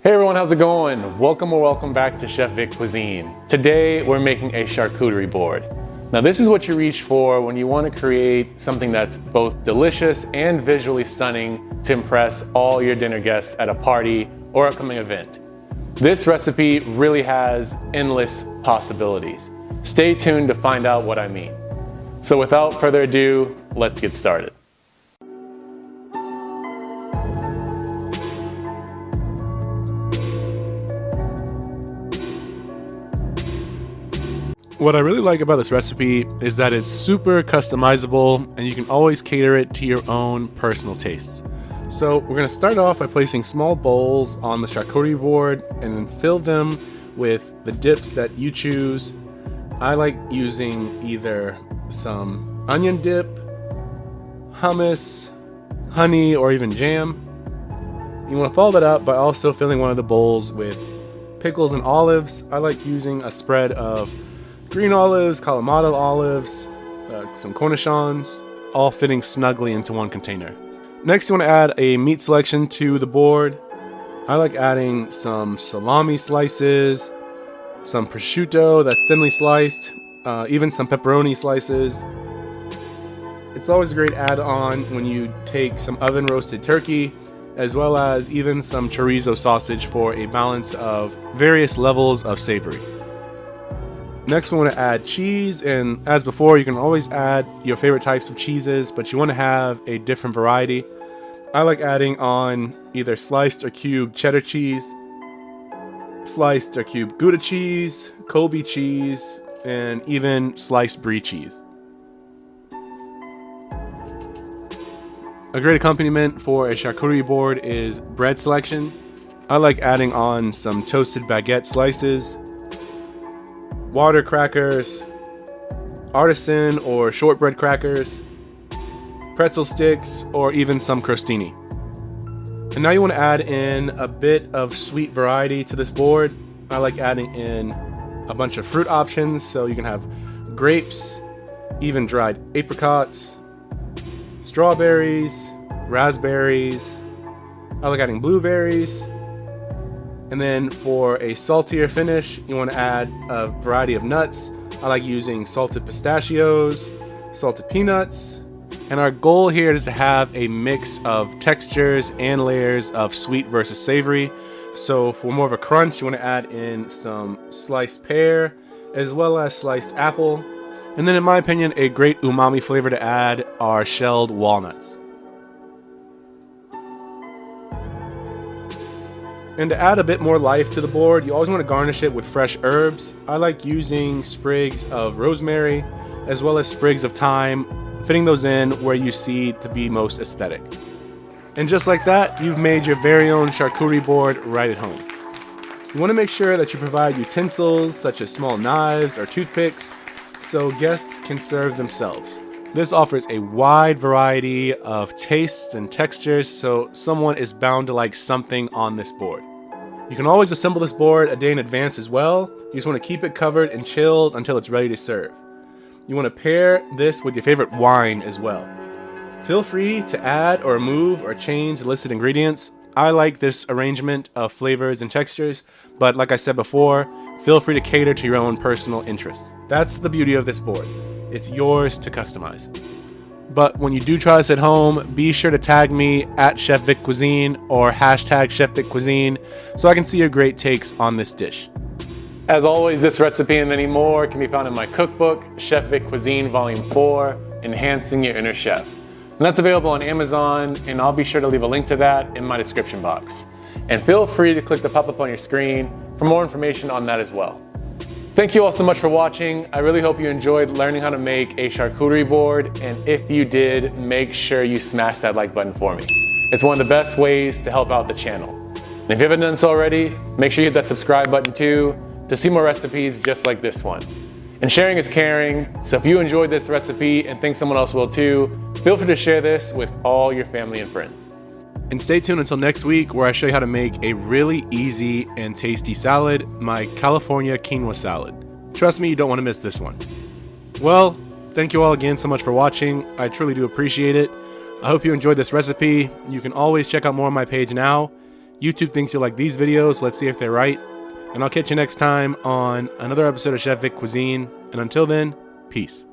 Hey everyone, how's it going? Welcome back to Chef Vic Cuisine. Today we're making a charcuterie board. Now this is what you reach for when you want to create something that's both delicious and visually stunning to impress all your dinner guests at a party or upcoming event. This recipe really has endless possibilities. Stay tuned to find out what I mean. So without further ado, let's get started. What I really like about this recipe is that it's super customizable and you can always cater it to your own personal tastes. So we're going to start off by placing small bowls on the charcuterie board and then fill them with the dips that you choose. I like using either some onion dip, hummus, honey, or even jam. You want to follow that up by also filling one of the bowls with pickles and olives. I like using a spread of green olives, Kalamata olives, some cornichons, all fitting snugly into one container. Next, you want to add a meat selection to the board. I like adding some salami slices, some prosciutto that's thinly sliced, even some pepperoni slices. It's always a great add-on when you take some oven roasted turkey, as well as even some chorizo sausage for a balance of various levels of savory. Next, we want to add cheese, and as before, you can always add your favorite types of cheeses, but you want to have a different variety. I like adding on either sliced or cubed cheddar cheese, sliced or cubed Gouda cheese, Colby cheese, and even sliced brie cheese. A great accompaniment for a charcuterie board is bread selection. I like adding on some toasted baguette slices, water crackers, artisan or shortbread crackers, pretzel sticks, or even some crostini. And now you want to add in a bit of sweet variety to this board. I like adding in a bunch of fruit options, so you can have grapes, even dried apricots, strawberries, raspberries. I like adding blueberries. And then for a saltier finish, you want to add a variety of nuts. I like using salted pistachios, salted peanuts. And our goal here is to have a mix of textures and layers of sweet versus savory. So for more of a crunch, you want to add in some sliced pear, as well as sliced apple. And then in my opinion, a great umami flavor to add are shelled walnuts. And to add a bit more life to the board, you always want to garnish it with fresh herbs. I like using sprigs of rosemary as well as sprigs of thyme, fitting those in where you see to be most aesthetic. And just like that, you've made your very own charcuterie board right at home. You want to make sure that you provide utensils such as small knives or toothpicks so guests can serve themselves. This offers a wide variety of tastes and textures, so someone is bound to like something on this board. You can always assemble this board a day in advance as well. You just want to keep it covered and chilled until it's ready to serve. You want to pair this with your favorite wine as well. Feel free to add or remove or change the listed ingredients. I like this arrangement of flavors and textures, but like I said before, feel free to cater to your own personal interests. That's the beauty of this board. It's yours to customize. But when you do try this at home, be sure to tag me at Chef Vic Cuisine or hashtag Chef Vic Cuisine so I can see your great takes on this dish. As always, this recipe and many more can be found in my cookbook, Chef Vic Cuisine Volume 4, Enhancing Your Inner Chef. And that's available on Amazon, and I'll be sure to leave a link to that in my description box. And feel free to click the pop-up on your screen for more information on that as well. Thank you all so much for watching. I really hope you enjoyed learning how to make a charcuterie board, and if you did, make sure you smash that like button for me. It's one of the best ways to help out the channel. And if you haven't done so already, make sure you hit that subscribe button too to see more recipes just like this one. And sharing is caring, so if you enjoyed this recipe and think someone else will too, feel free to share this with all your family and friends. And stay tuned until next week where I show you how to make a really easy and tasty salad, my California quinoa salad. Trust me, you don't want to miss this one. Well, thank you all again so much for watching. I truly do appreciate it. I hope you enjoyed this recipe. You can always check out more on my page now. YouTube thinks you'll like these videos. Let's see if they're right. And I'll catch you next time on another episode of Chef Vic Cuisine. And until then, peace.